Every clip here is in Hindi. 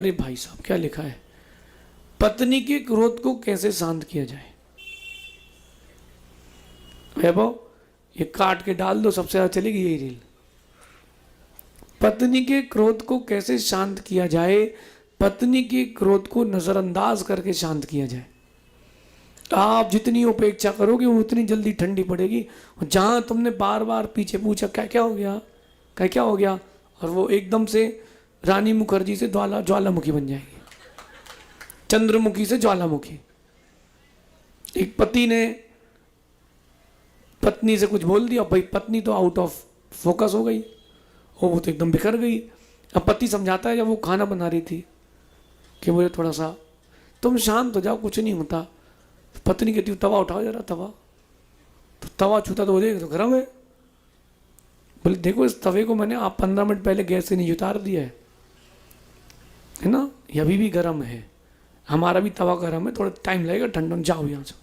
अरे भाई साहब क्या लिखा है, पत्नी के क्रोध को कैसे शांत किया जाए। वैभव ये काट के डाल दो, सबसे ज्यादा चलेगी यही रील। पत्नी के क्रोध को कैसे शांत किया जाए, पत्नी के क्रोध को नजरअंदाज करके शांत किया जाए। आप जितनी उपेक्षा करोगे उतनी जल्दी ठंडी पड़ेगी। जहां तुमने बार बार पीछे पूछा क्या क्या हो गया, क्या क्या हो गया, और वो एकदम से रानी मुखर्जी से ज्वालामुखी बन जाएगी, चंद्रमुखी से ज्वालामुखी। एक पति ने पत्नी से कुछ बोल दिया, भाई पत्नी तो आउट ऑफ फोकस हो गई, वो तो एकदम बिखर गई। अब पति समझाता है, जब वो खाना बना रही थी कि मुझे थोड़ा सा तुम शांत हो जाओ, कुछ नहीं होता। पत्नी कहती तवा उठाओ जरा, तवा। तो तवा छूता तो वो देख तो गर्म है। बोले देखो इस तवे को मैंने आप 15 मिनट पहले गैस से नहीं उतार दिया है ना, ये अभी भी गर्म है। हमारा भी तवा गर्म है, थोड़ा टाइम लगेगा ठंडा, जाओ यहाँ से।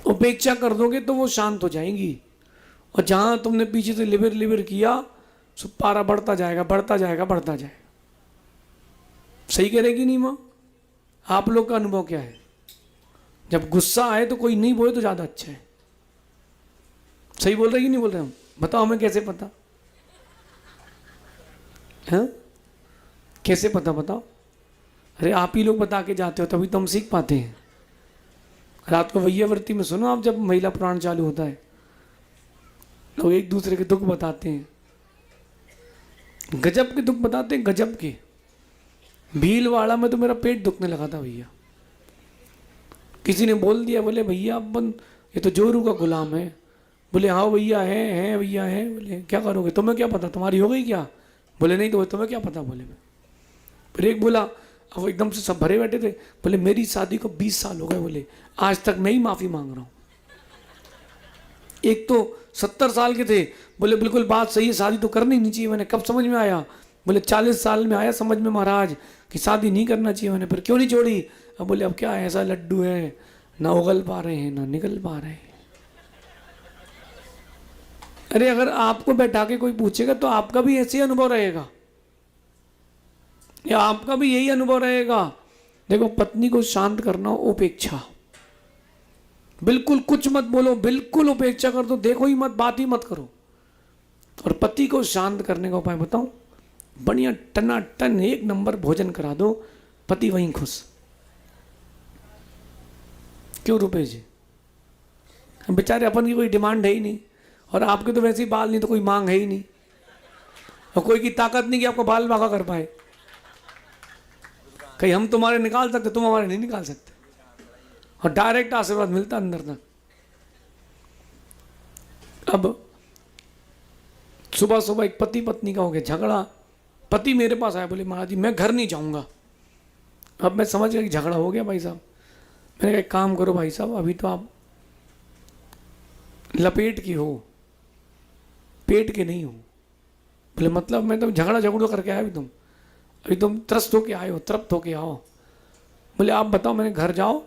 उपेक्षा कर दोगे तो वो शांत हो जाएंगी। और जहां तुमने पीछे से लिबर लिबर किया, सो पारा बढ़ता जाएगा बढ़ता जाएगा बढ़ता जाएगा। सही करेगी नहीं माँ? आप लोग का अनुभव क्या है? जब गुस्सा आए तो कोई नहीं बोले तो ज्यादा अच्छा है। सही बोल रहे कि नहीं बोल रहे हम? बताओ हमें कैसे पता है? कैसे पता बताओ? अरे आप ही लोग बता के जाते हो तभी तो हम सीख पाते हैं। रात को वैयावर्ती में सुनो आप, जब महिला पुराण चालू होता है, लोग एक दूसरे के दुख बताते हैं, गजब के दुख बताते हैं, गजब के। भीलवाड़ा में तो मेरा पेट दुखने लगा था भैया। किसी ने बोल दिया, बोले भैया अपन ये तो जोरू का गुलाम है। बोले हाँ भैया है भैया है। बोले क्या करोगे, तुम्हें क्या पता, तुम्हारी हो गई क्या? बोले नहीं तो तुम्हें क्या पता। बोले मैं। फिर एक बोला, अब वो एकदम से सब भरे बैठे थे, बोले मेरी शादी को 20 साल हो गए, बोले आज तक मैं ही माफी मांग रहा हूं। एक तो 70 साल के थे, बोले बिल्कुल बात सही है, शादी तो करनी नहीं चाहिए। मैंने कब समझ में आया? बोले 40 साल में आया समझ में महाराज कि शादी नहीं करना चाहिए। मैंने फिर क्यों नहीं छोड़ी? अब बोले अब क्या है, ऐसा लड्डू है, ना उगल पा रहे हैं ना निकल पा रहे हैं। अरे अगर आपको बैठा के कोई पूछेगा तो आपका भी ऐसे ही अनुभव रहेगा, या आपका भी यही अनुभव रहेगा। देखो पत्नी को शांत करना, उपेक्षा। बिल्कुल कुछ मत बोलो, बिल्कुल उपेक्षा कर दो, देखो ही मत, बात ही मत करो। और पति को शांत करने का उपाय बताऊं? बढ़िया टनाटन 1 नंबर भोजन करा दो, पति वहीं खुश। क्यों रुपए जी? बेचारे अपन की कोई डिमांड है ही नहीं, और आपके तो वैसे ही बाल नहीं तो कोई मांग है ही नहीं, और कोई की ताकत नहीं कि आपको बाल बांका कर पाए। कहीं हम तुम्हारे निकाल सकते, तुम हमारे नहीं निकाल सकते, और डायरेक्ट आशीर्वाद मिलता अंदर तक। अब सुबह सुबह एक पति पत्नी का हो गया झगड़ा। पति मेरे पास आया, बोले महाराज जी मैं घर नहीं जाऊंगा। अब मैं समझ गया कि झगड़ा हो गया भाई साहब। मैंने कहा एक काम करो भाई साहब, अभी तो आप लपेट की हो, पेट के नहीं हो। बोले मतलब? मैं तो झगड़ा करके आया, अभी तुम त्रस्त होके आए हो, तृप्त होके आओ। बोले आप बताओ। मैंने घर जाओ,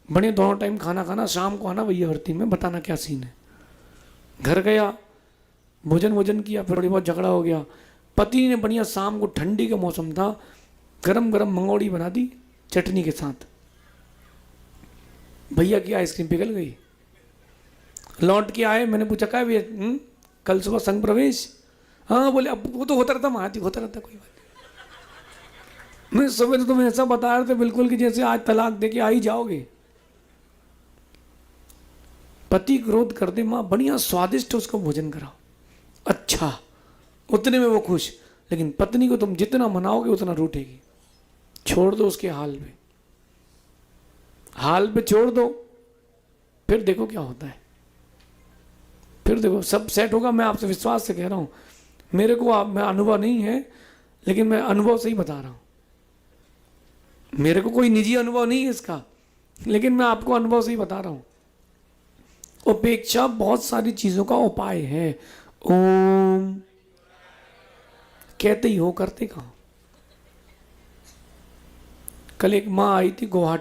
बढ़िया दोनों टाइम खाना खाना, शाम को आना वैयावर्ती में, बताना क्या सीन है। घर गया, भोजन वोजन किया, फिर थोड़ी बहुत झगड़ा हो गया। पति ने बढ़िया शाम को, ठंडी का मौसम था, गरम गरम मंगोड़ी बना दी चटनी के साथ। भैया की आइसक्रीम पिघल गई। लौट के आए, मैंने पूछा क्या भैया कल सुबह संघ प्रवेश? हाँ। बोले अब वो तो होता रहता महाती, होता रहता, कोई बात नहीं। मैं सुबह तो तुम्हें ऐसा बता रहे थे बिल्कुल कि जैसे आज तलाक दे के आ ही जाओगे। पति क्रोध कर दे, माँ बढ़िया स्वादिष्ट उसको भोजन कराओ, अच्छा, उतने में वो खुश। लेकिन पत्नी को तुम जितना मनाओगे उतना रूठेगी। छोड़ दो उसके हाल पे, हाल पे छोड़ दो, फिर देखो क्या होता है। फिर देखो सब सेट होगा। मैं आपसे विश्वास से कह रहा हूं, मेरे को मैं अनुभव नहीं है, लेकिन मैं अनुभव से ही बता रहा हूं। मेरे को कोई निजी अनुभव नहीं है इसका, लेकिन मैं आपको अनुभव से ही बता रहा हूं। उपेक्षा बहुत सारी चीजों का उपाय है। ओम कहते ही हो, करते कहां? कल एक माँ आई थी गुवाहाटी